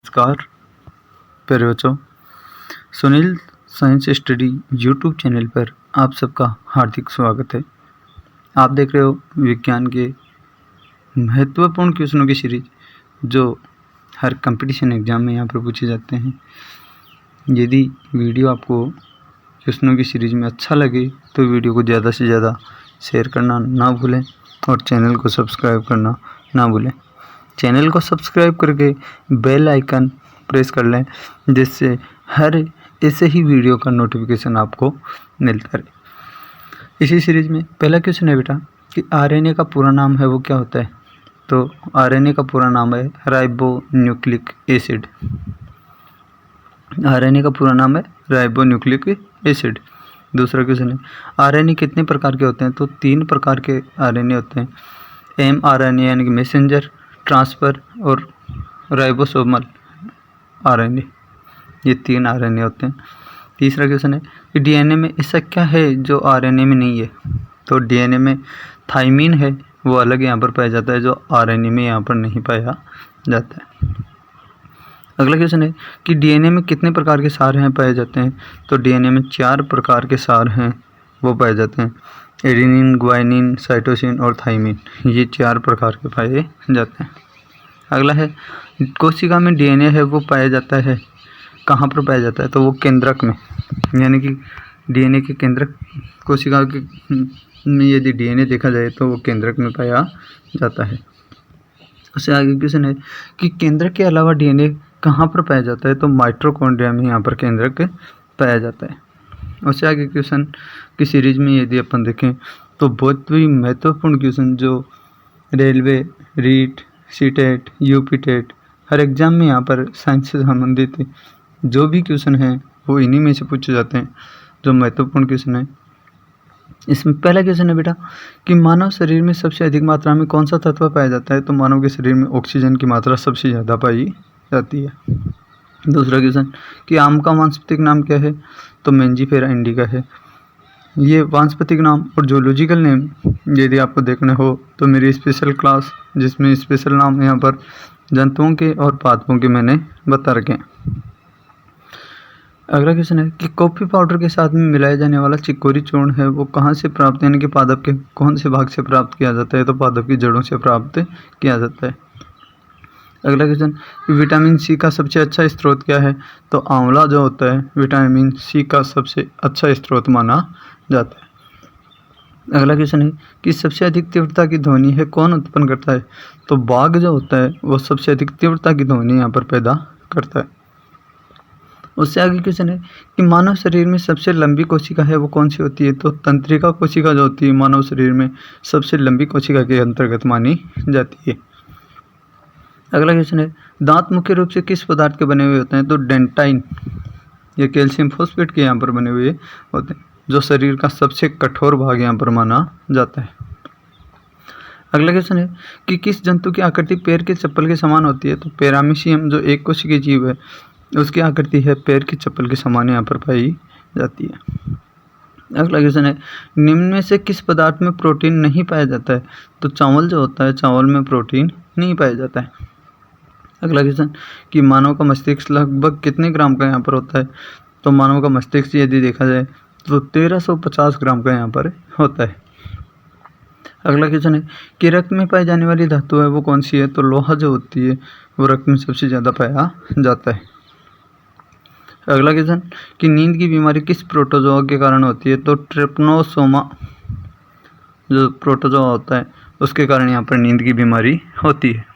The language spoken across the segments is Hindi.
नमस्कार प्यारे बच्चों, Sunil science study YouTube channel पर आप सबका हार्दिक स्वागत है। आप देख रहे हो विज्ञान के महत्वपूर्ण क्वेश्चनों की सीरीज जो हर कंपटीशन एग्ज़ाम में यहाँ पर पूछे जाते हैं। यदि वीडियो आपको क्वेश्चनों की सीरीज में अच्छा लगे तो वीडियो को ज़्यादा से ज़्यादा शेयर करना ना भूलें और चैनल को सब्सक्राइब करना ना भूलें। चैनल को सब्सक्राइब करके बेल आइकन प्रेस कर लें, जिससे हर ऐसे ही वीडियो का नोटिफिकेशन आपको मिलता रहे। इसी सीरीज में पहला क्वेश्चन है बेटा कि आरएनए का पूरा नाम है वो क्या होता है। तो आरएनए का पूरा नाम है राइबो न्यूक्लिक एसिड। आरएनए का पूरा नाम है राइबो न्यूक्लिक एसिड। दूसरा क्वेश्चन है आरएनए कितने प्रकार के होते हैं। तो 3 प्रकार के आरएनए होते हैं, mRNA यानी कि मैसेंजर, ट्रांसफर और राइबोसोमल आरएनए। ये 3 आरएनए होते हैं। तीसरा क्वेश्चन है कि डीएनए में ऐसा क्या है जो आरएनए में नहीं है। तो डीएनए में थाइमिन है, वो अलग यहाँ पर पाया जाता है, जो आरएनए में यहाँ पर नहीं पाया जाता है। अगला क्वेश्चन है कि डीएनए में कितने प्रकार के सार हैं पाए जाते हैं। तो डीएनए में 4 प्रकार के सार हैं वो पाए जाते हैं, एडेनिन, ग्वानिन, साइटोसिन और थाइमिन। ये 4 प्रकार के पाए जाते हैं। अगला है कोशिका में डीएनए है वो पाया जाता है कहाँ पर पाया जाता है। तो वो केंद्रक में, यानी कि डीएनए के केंद्रक, कोशिका के में यदि डीएनए देखा जाए तो वो केंद्रक में पाया जाता है। उससे आगे क्वेश्चन है कि केंद्रक के अलावा डीएनए कहाँ पर पाया जाता है। तो माइटोकॉन्ड्रिया में यहाँ पर केंद्रक पाया जाता है। उससे आगे क्वेश्चन की सीरीज में यदि अपन देखें तो बहुत ही महत्वपूर्ण क्वेश्चन जो railway, REET, CTET, UP TET हर एग्जाम में यहाँ पर साइंस से संबंधित जो भी क्वेश्चन हैं वो इन्हीं में से पूछे जाते हैं, जो महत्वपूर्ण क्वेश्चन है। इसमें पहला क्वेश्चन है बेटा कि मानव शरीर में सबसे अधिक मात्रा में कौन सा तत्व पाया जाता है। तो मानव के शरीर में ऑक्सीजन की मात्रा सबसे ज़्यादा पाई जाती है। दूसरा क्वेश्चन कि आम का वानस्पतिक नाम क्या है। तो मेंजीफेरा इंडिका है। ये वानस्पतिक नाम और जूलॉजिकल नेम यदि आपको देखने हो तो मेरी स्पेशल क्लास, जिसमें स्पेशल नाम यहाँ पर जंतुओं के और पादपों के मैंने बता रखे हैं। अगला क्वेश्चन है कि कॉफ़ी पाउडर के साथ में मिलाया जाने वाला चिकोरी चूर्ण है वो कहाँ से प्राप्त, यानी कि पादप के कौन से भाग से प्राप्त किया जाता है। तो पादप की जड़ों से प्राप्त किया जाता है। अगला क्वेश्चन, विटामिन सी का सबसे अच्छा स्रोत क्या है। तो आंवला जो होता है विटामिन सी का सबसे अच्छा स्रोत माना जाता है। अगला क्वेश्चन है कि सबसे अधिक तीव्रता की ध्वनि है कौन उत्पन्न करता है। तो बाघ जो होता है वो सबसे अधिक तीव्रता की ध्वनि यहाँ पर पैदा करता है। उससे आगे क्वेश्चन है कि मानव शरीर में सबसे लंबी कोशिका है वो कौन सी होती है। तो तंत्रिका कोशिका जो होती है मानव शरीर में सबसे लंबी कोशिका के अंतर्गत मानी जाती है। अगला क्वेश्चन है दांत मुख्य रूप से किस पदार्थ के बने हुए होते हैं। तो डेंटाइन, ये कैल्शियम फॉस्फेट के यहाँ पर बने हुए होते हैं, जो शरीर का सबसे कठोर भाग यहाँ पर माना जाता है। अगला क्वेश्चन है कि किस जंतु की आकृति पैर के चप्पल के समान होती है। तो पैरामीशियम जो एक कोशिकीय जीव है उसकी आकृति है पैर की चप्पल के समान यहाँ पर पाई जाती है। अगला क्वेश्चन है निम्न में से किस पदार्थ में प्रोटीन नहीं पाया जाता है। तो चावल जो होता है, चावल में प्रोटीन नहीं पाया जाता है। अगला क्वेश्चन कि मानव का मस्तिष्क लगभग कितने ग्राम का यहाँ पर होता है। तो मानव का मस्तिष्क यदि देखा जाए तो 1350 ग्राम का यहाँ पर होता है। अगला क्वेश्चन है कि रक्त में पाई जाने वाली धातु है वो कौन सी है। तो लोहा जो होती है वो रक्त में सबसे ज़्यादा पाया जाता है। अगला क्वेश्चन कि नींद की बीमारी किस प्रोटोजोआ के कारण होती है। तो ट्रिप्नोसोमा जो प्रोटोजोआ होता है उसके कारण यहाँ पर नींद की बीमारी होती है।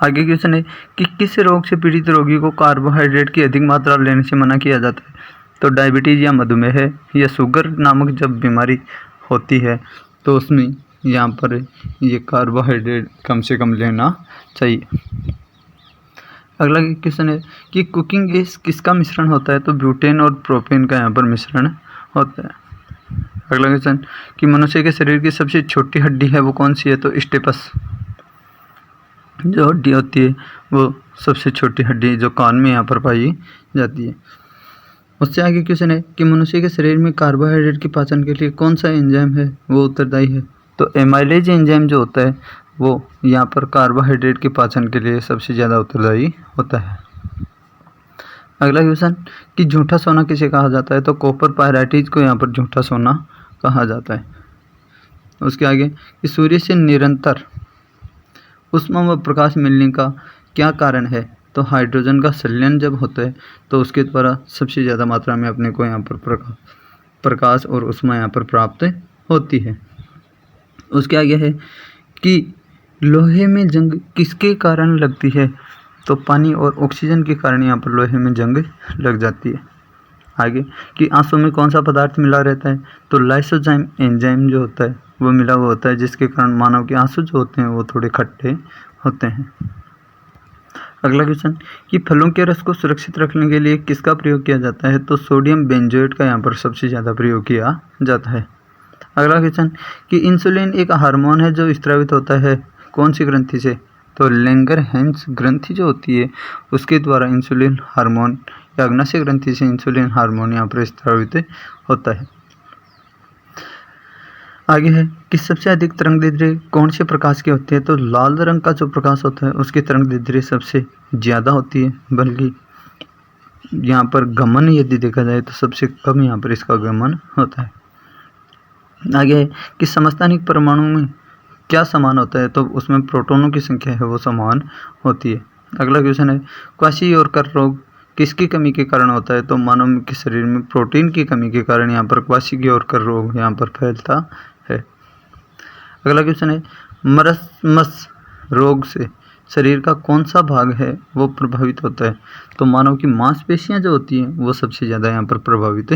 आगे क्वेश्चन है कि किस रोग से पीड़ित रोगी को कार्बोहाइड्रेट की अधिक मात्रा लेने से मना किया जाता है। तो डायबिटीज़ या मधुमेह या शुगर नामक जब बीमारी होती है तो उसमें यहाँ पर ये कार्बोहाइड्रेट कम से कम लेना चाहिए। अगला क्वेश्चन है कि कुकिंग गैस किसका मिश्रण होता है। तो ब्यूटेन और प्रोपेन का यहाँ पर मिश्रण होता है। अगला क्वेश्चन कि मनुष्य के शरीर की सबसे छोटी हड्डी है वो कौन सी है। तो स्टेपस जो हड्डी होती है वो सबसे छोटी हड्डी जो कान में यहाँ पर पाई जाती है। उससे आगे क्वेश्चन है कि मनुष्य के शरीर में कार्बोहाइड्रेट की पाचन के लिए कौन सा एंजाइम है वो उत्तरदायी है। तो एमाइलेज एंजाइम जो होता है वो यहाँ पर कार्बोहाइड्रेट के पाचन के लिए सबसे ज़्यादा उत्तरदायी होता है। अगला क्वेश्चन कि झूठा सोना किसे कहा जाता है? तो कॉपर पायराइटिस को यहाँ पर झूठा सोना कहा जाता है। उसके आगे कि सूर्य से निरंतर ऊष्मा व प्रकाश मिलने का क्या कारण है? तो हाइड्रोजन का संलयन जब होता है तो उसके द्वारा सबसे ज़्यादा मात्रा में अपने को यहाँ पर प्रकाश और ऊष्मा यहाँ पर प्राप्त होती है। उसके आगे है कि लोहे में जंग किसके कारण लगती है? तो पानी और ऑक्सीजन के कारण यहाँ पर लोहे में जंग लग जाती है। आगे कि आंसू में कौन सा पदार्थ मिला रहता है? तो लाइसोजाइम एंजाइम जो होता है वो मिला हुआ होता है, जिसके कारण मानव के आंसू जो होते हैं वो थोड़े खट्टे होते हैं। अगला क्वेश्चन कि फलों के रस को सुरक्षित रखने के लिए किसका प्रयोग किया जाता है? तो सोडियम बेंजोएट का यहाँ पर सबसे ज़्यादा प्रयोग किया जाता है। अगला क्वेश्चन कि इंसुलिन एक हार्मोन है जो स्रावित होता है कौन सी ग्रंथि से? तो लैंगरहैंस ग्रंथि जो होती है उसके द्वारा इंसुलिन हार्मोन या अग्नाशय ग्रंथि से इंसुलिन हार्मोन यहाँ पर स्रावित होता है। आगे है कि सबसे अधिक तरंगदैर्ध्य कौन से प्रकाश की होती है? तो लाल रंग का जो प्रकाश होता है उसकी तरंगदैर्ध्य सबसे ज़्यादा होती है, बल्कि यहाँ पर गमन यदि देखा जाए तो सबसे कम यहाँ पर इसका गमन होता है। आगे है कि समस्थानिक परमाणु में क्या समान होता है? तो उसमें प्रोटॉनों की संख्या है वो समान होती है। अगला क्वेश्चन है क्वाशियोरकर रोग किसकी कमी के कारण होता है? तो मानव के शरीर में प्रोटीन की कमी के कारण यहाँ पर क्वाशियोरकर रोग यहाँ पर फैलता है। अगला क्वेश्चन है मरस्मस रोग से शरीर का कौन सा भाग है वो प्रभावित होता है? तो मानव की मांसपेशियां जो होती हैं वो सबसे ज़्यादा यहाँ पर प्रभावित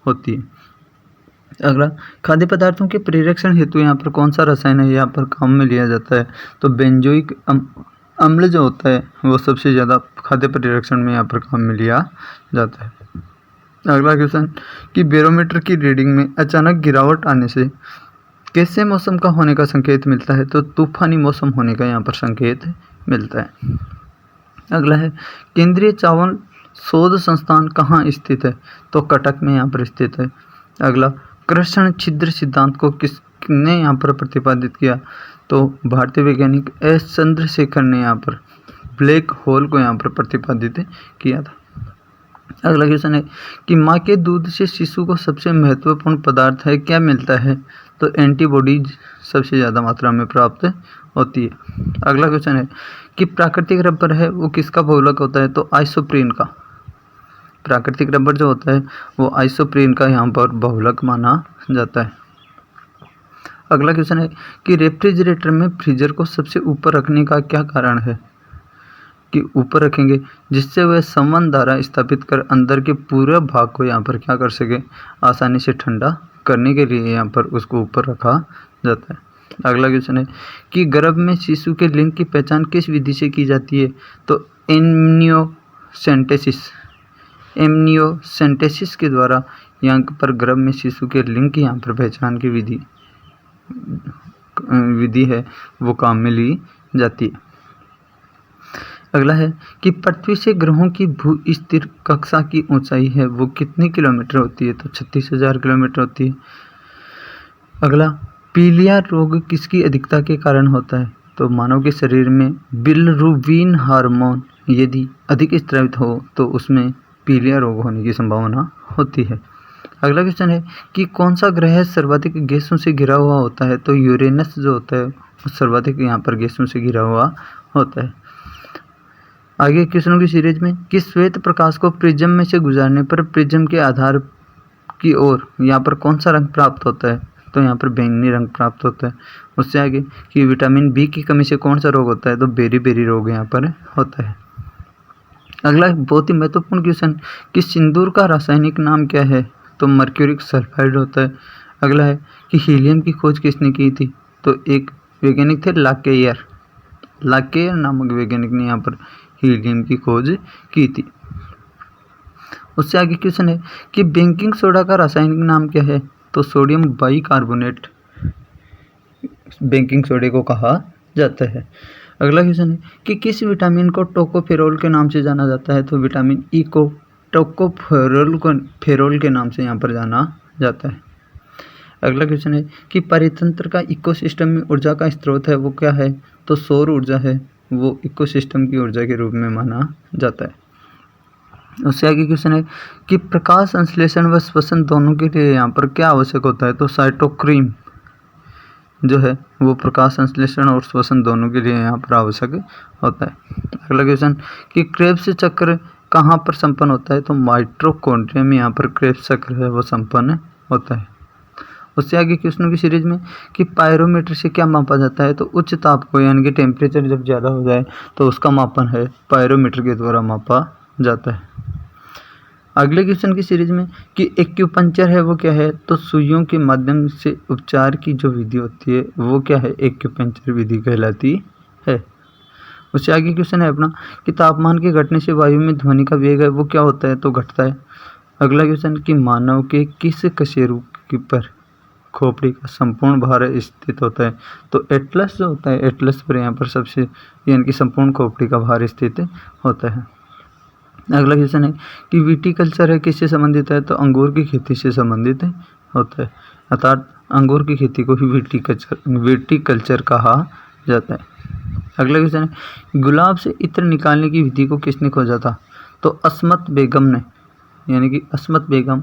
होती है। अगला खाद्य पदार्थों के परिरक्षण हेतु यहाँ पर कौन सा रसायन है यहाँ पर काम में लिया जाता है? तो बेंजोइक अम्ल जो होता है वो सबसे ज़्यादा खाद्य परिरक्षण में यहाँ पर काम में लिया जाता है। अगला क्वेश्चन कि बैरोमीटर की रीडिंग में अचानक गिरावट आने से कैसे मौसम का होने का संकेत मिलता है? तो तूफानी मौसम होने का यहाँ पर संकेत मिलता है। अगला है केंद्रीय चावल शोध संस्थान कहाँ स्थित है? तो कटक में यहाँ पर स्थित है। अगला कृष्ण छिद्र सिद्धांत को किसने यहाँ पर प्रतिपादित किया? तो भारतीय वैज्ञानिक एस चंद्रशेखर ने यहाँ पर ब्लैक होल को यहाँ पर प्रतिपादित किया था। अगला क्वेश्चन है कि माँ के दूध से शिशु को सबसे महत्वपूर्ण पदार्थ है क्या मिलता है? तो एंटीबॉडीज सबसे ज़्यादा मात्रा में प्राप्त होती है। अगला क्वेश्चन है कि प्राकृतिक रबर है वो किसका बहुलक होता है? तो आइसोप्रीन का। प्राकृतिक रबर जो होता है वो आइसोप्रीन का यहाँ पर बहुलक माना जाता है। अगला क्वेश्चन है कि रेफ्रिजरेटर में फ्रीजर को सबसे ऊपर रखने का क्या कारण है? कि ऊपर रखेंगे जिससे वह संवहन धारा स्थापित कर अंदर के पूरे भाग को यहाँ पर क्या कर सके, आसानी से ठंडा करने के लिए यहाँ पर उसको ऊपर रखा जाता है। अगला क्वेश्चन है कि गर्भ में शिशु के लिंग की पहचान किस विधि से की जाती है? तो एमनियोसेंटेसिस के द्वारा यहाँ पर गर्भ में शिशु के लिंग की यहाँ पर पहचान की विधि है वो काम में ली जाती है। अगला है कि पृथ्वी से ग्रहों की भू स्थिर कक्षा की ऊंचाई है वो कितने किलोमीटर होती है? तो 36,000 किलोमीटर होती है। अगला पीलिया रोग किसकी अधिकता के कारण होता है? तो मानव के शरीर में बिलिरुबिन हार्मोन यदि अधिक स्रावित हो तो उसमें पीलिया रोग होने की संभावना होती है। अगला क्वेश्चन है कि कौन सा ग्रह सर्वाधिक गैसों से घिरा हुआ होता है? तो यूरेनस जो होता है वो सर्वाधिक यहाँ पर गैसों से घिरा हुआ होता है। आगे क्वेश्चनों की सीरीज में कि श्वेत प्रकाश को प्रिज्म में से गुजारने पर प्रिज्म के आधार की ओर यहाँ पर कौन सा रंग प्राप्त होता है? तो यहाँ पर बैंगनी रंग प्राप्त होता है। उससे आगे कि विटामिन बी की कमी से कौन सा रोग होता है? तो बेरी रोग यहाँ पर होता है। अगला बहुत ही महत्वपूर्ण क्वेश्चन कि सिंदूर का रासायनिक नाम क्या है? तो मर्क्यूरिक सल्फाइड होता है। अगला है कि हीलियम की खोज किसने की थी? तो एक वैज्ञानिक थे लाकेयर नामक वैज्ञानिक ने यहाँ पर हीलियम की खोज की थी। उससे आगे क्वेश्चन है कि बेकिंग सोडा का रासायनिक नाम क्या है? तो सोडियम बाइकार्बोनेट बेकिंग सोडे को कहा जाता है। अगला क्वेश्चन है कि किस विटामिन को टोकोफेरोल के नाम से जाना जाता है? तो विटामिन ई को टोकोफेरोल के नाम से यहाँ पर जाना जाता है। अगला क्वेश्चन है कि परितंत्र का इकोसिस्टम में ऊर्जा का स्रोत है वो क्या है, तो सौर ऊर्जा है, वो इकोसिस्टम की ऊर्जा के रूप में माना जाता है। उससे आगे क्वेश्चन है कि प्रकाश संश्लेषण व श्वसन दोनों के लिए यहाँ पर क्या आवश्यक होता है, तो साइटोक्रीन जो है वो प्रकाश संश्लेषण और श्वसन दोनों के लिए यहाँ पर आवश्यक होता है। अगला क्वेश्चन कि क्रेब्स चक्र कहाँ पर संपन्न होता है, तो माइटोकॉन्ड्रिया में यहाँ पर क्रेब्स चक्र है वो संपन्न होता है। उससे आगे क्वेश्चनों की सीरीज में कि पायरोमीटर से क्या मापा जाता है, तो उच्च ताप को यानी कि टेम्परेचर जब ज़्यादा हो जाए तो उसका मापन है पायरोमीटर के द्वारा मापा जाता है। अगले क्वेश्चन की सीरीज में कि एक्यूपंक्चर है वो क्या है, तो सुइयों के माध्यम से उपचार की जो विधि होती है वो क्या है, एक्यूपंक्चर विधि कहलाती है। उससे आगे क्वेश्चन है अपना कि तापमान के घटने से वायु में ध्वनि का वेग है वो क्या होता है, तो घटता है। अगला क्वेश्चन कि मानव के किस कशेरु पर खोपड़ी का संपूर्ण भार स्थित होता है, तो एटलस जो होता है एटलस पर यहाँ पर सबसे यानी कि संपूर्ण खोपड़ी का भार स्थित होता है। अगला क्वेश्चन है कि विटीकल्चर है किससे संबंधित है, तो अंगूर की खेती से संबंधित होता है, अर्थात अंगूर की खेती को ही विटीकल्चर कहा जाता है। अगला क्वेश्चन है गुलाब से इत्र निकालने की विधि को किसने खोजा था, तो अस्मत बेगम ने, यानी कि अस्मत बेगम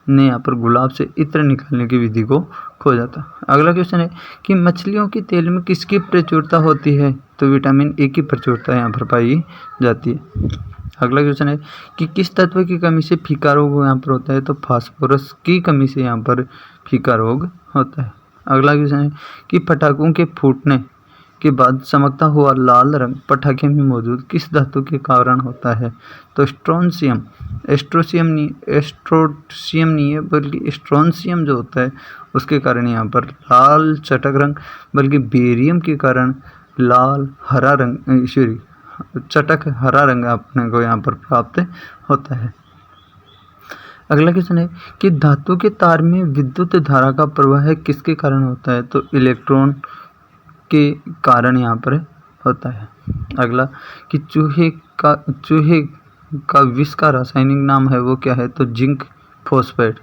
ने यहाँ पर गुलाब से इत्र निकालने की विधि को खोजा था। अगला क्वेश्चन है कि मछलियों के तेल में किसकी प्रचुरता होती है, तो विटामिन ए की प्रचुरता यहाँ पर पाई जाती है। अगला क्वेश्चन है कि किस तत्व की कमी से फीका रोग यहाँ पर होता है, तो फास्फोरस की कमी से यहाँ पर फीका रोग होता है। अगला क्वेश्चन है कि पटाखों के फूटने के बाद चमकता हुआ लाल रंग पटाखे में मौजूद किस धातु के कारण होता है, तो स्ट्रोंशियम एस्ट्रोसियम नहीं है बल्कि स्ट्रोंशियम जो होता है उसके कारण यहाँ पर लाल चटक रंग, बल्कि बेरियम के कारण लाल हरा रंग चटक हरा रंग अपने को यहाँ पर प्राप्त होता है। अगला क्वेश्चन है कि धातु के तार में विद्युत धारा का प्रवाह किसके कारण होता है, तो इलेक्ट्रॉन के कारण यहाँ पर होता है। अगला कि चूहे का विष का रासायनिक नाम है वो क्या है, तो जिंक फॉस्फेट,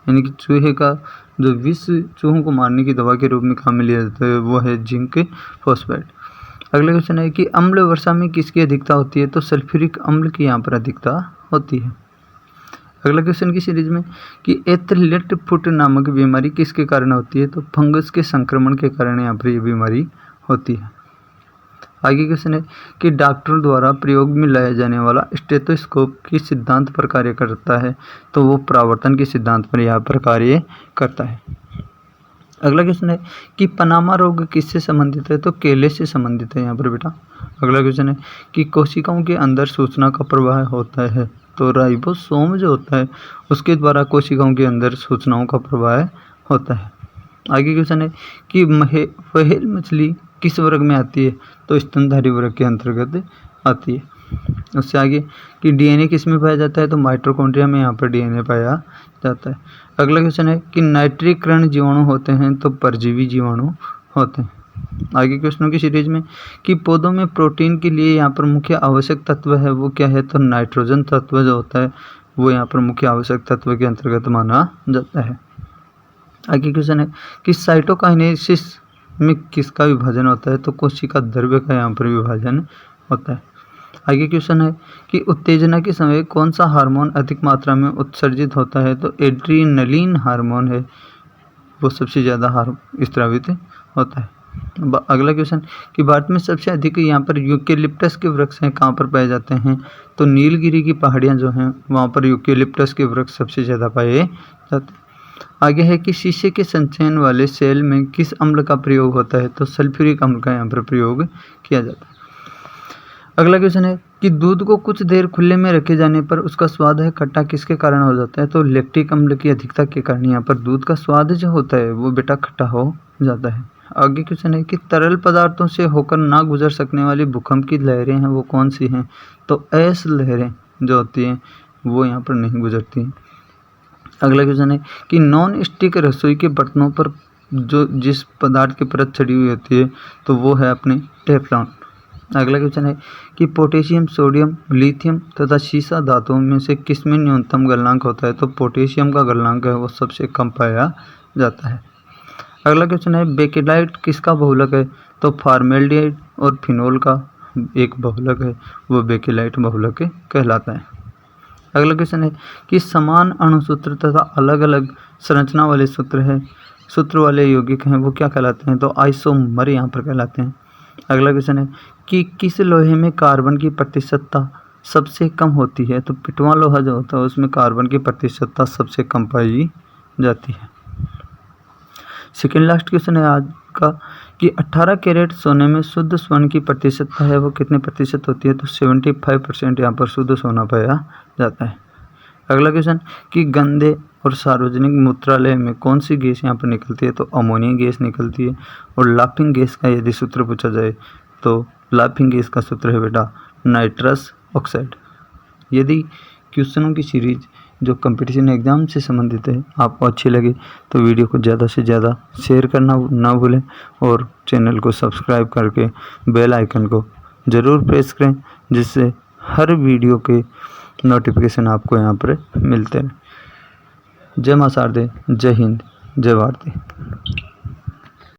यानी कि चूहे का जो विष चूहों को मारने की दवा के रूप में काम में लिया जाता है वो है जिंक फॉस्फेट। अगला क्वेश्चन है कि अम्ल वर्षा में किसकी अधिकता होती है, तो सल्फ्यूरिक अम्ल की यहाँ पर अधिकता होती है। अगला क्वेश्चन की सीरीज में कि एथलेट फुट नामक बीमारी किसके कारण होती है, तो फंगस के संक्रमण के कारण यहाँ पर ये बीमारी होती है। आगे क्वेश्चन है कि डॉक्टरों द्वारा प्रयोग में लाया जाने वाला स्टेथोस्कोप किस सिद्धांत पर कार्य करता है, तो वो परावर्तन के सिद्धांत पर यहाँ पर कार्य करता है। अगला क्वेश्चन है कि पनामा रोग किससे संबंधित है, तो केले से संबंधित है यहाँ पर बेटा। अगला क्वेश्चन है कि कोशिकाओं के अंदर सूचना का प्रवाह होता है, तो राइबोसोम जो होता है उसके द्वारा कोशिकाओं के अंदर सूचनाओं का प्रवाह होता है। आगे क्वेश्चन है कि व्हेल मछली किस वर्ग में आती है, तो स्तनधारी वर्ग के अंतर्गत आती है। उससे आगे कि डीएनए किस में पाया जाता है, तो माइटोकॉन्ड्रिया में यहाँ पर डीएनए पाया जाता है। अगला क्वेश्चन है कि नाइट्रीकरण जीवाणु होते हैं, तो परजीवी जीवाणु होते हैं। आगे क्वेश्चनों की सीरीज में कि पौधों में प्रोटीन के लिए यहाँ पर मुख्य आवश्यक तत्व है वो क्या है, तो नाइट्रोजन तत्व जो होता है वो यहाँ पर मुख्य आवश्यक तत्व के अंतर्गत माना जाता है। आगे क्वेश्चन है कि साइटोकाइनेसिस में किसका विभाजन होता है, तो कोशिका द्रव्य का यहाँ पर विभाजन होता है। आगे क्वेश्चन है कि उत्तेजना के समय कौन सा हार्मोन अधिक मात्रा में उत्सर्जित होता है, तो एड्रीनलिन हार्मोन है वो सबसे ज़्यादा स्रावित होता है। अगला क्वेश्चन कि भारत में सबसे अधिक यहाँ पर यूकेलिप्टस के वृक्ष हैं कहाँ पर पाए जाते हैं, तो नीलगिरी की पहाड़ियाँ जो हैं वहाँ पर यूकेलिप्टस के वृक्ष सबसे ज़्यादा पाए जाते हैं। आगे है कि शीशे के संचयन वाले सेल में किस अम्ल का प्रयोग होता है, तो सल्फ्यूरिक अम्ल का यहाँ पर प्रयोग किया जाता है। अगला क्वेश्चन है कि दूध को कुछ देर खुले में रखे जाने पर उसका स्वाद है खट्टा किसके कारण हो जाता है, तो लैक्टिक अम्ल की अधिकता के कारण यहाँ पर दूध का स्वाद जो होता है वो बेटा खट्टा हो जाता है। आगे क्वेश्चन है कि तरल पदार्थों से होकर ना गुजर सकने वाली भूकंप की लहरें हैं वो कौन सी हैं, तो ऐस लहरें जो होती हैं वो यहाँ पर नहीं गुजरती हैं। अगला क्वेश्चन है कि नॉन स्टिक रसोई के बर्तनों पर जो जिस पदार्थ की परत चढ़ी हुई होती है तो वो है अपने टेफ्लॉन। अगला क्वेश्चन है कि पोटेशियम, सोडियम, लिथियम तथा सीसा धातुओं में से किस में न्यूनतम गलनांक होता है, तो पोटेशियम का गलनांक है वो सबसे कम पाया जाता है। अगला क्वेश्चन है बेकेलाइट किसका बहुलक है? तो फॉर्मेल्डिहाइड और फिनोल का एक बहुलक है, वो बेकेलाइट बहुलक कहलाता है। अगला क्वेश्चन है कि समान अणुसूत्र तथा अलग अलग संरचना वाले सूत्र वाले यौगिक हैं, वो क्या कहलाते हैं? तो आइसोमर यहाँ पर कहलाते हैं। अगला क्वेश्चन है कि किस लोहे में कार्बन की प्रतिशतता सबसे कम होती है? तो पिटवा लोहा जो होता है उसमें कार्बन की प्रतिशतता सबसे कम पाई जाती है। सेकेंड लास्ट क्वेश्चन है आज का कि 18 कैरेट सोने में शुद्ध स्वर्ण की प्रतिशतता है वो कितने प्रतिशत होती है? तो 75% यहाँ पर शुद्ध सोना पाया जाता है। अगला क्वेश्चन कि गंदे और सार्वजनिक मूत्रालय में कौन सी गैस यहाँ पर निकलती है? तो अमोनिया गैस निकलती है। और लाफिंग गैस का यदि सूत्र पूछा जाए तो लाफिंग गैस का सूत्र है बेटा नाइट्रस ऑक्साइड। यदि क्वेश्चनों की सीरीज जो कंपटीशन एग्ज़ाम से संबंधित है आपको अच्छी लगे तो वीडियो को ज़्यादा से ज़्यादा शेयर करना ना भूलें और चैनल को सब्सक्राइब करके बेल आइकन को ज़रूर प्रेस करें, जिससे हर वीडियो के नोटिफिकेशन आपको यहाँ पर मिलते हैं। जय मां शारदे, जय हिंद, जय भारती।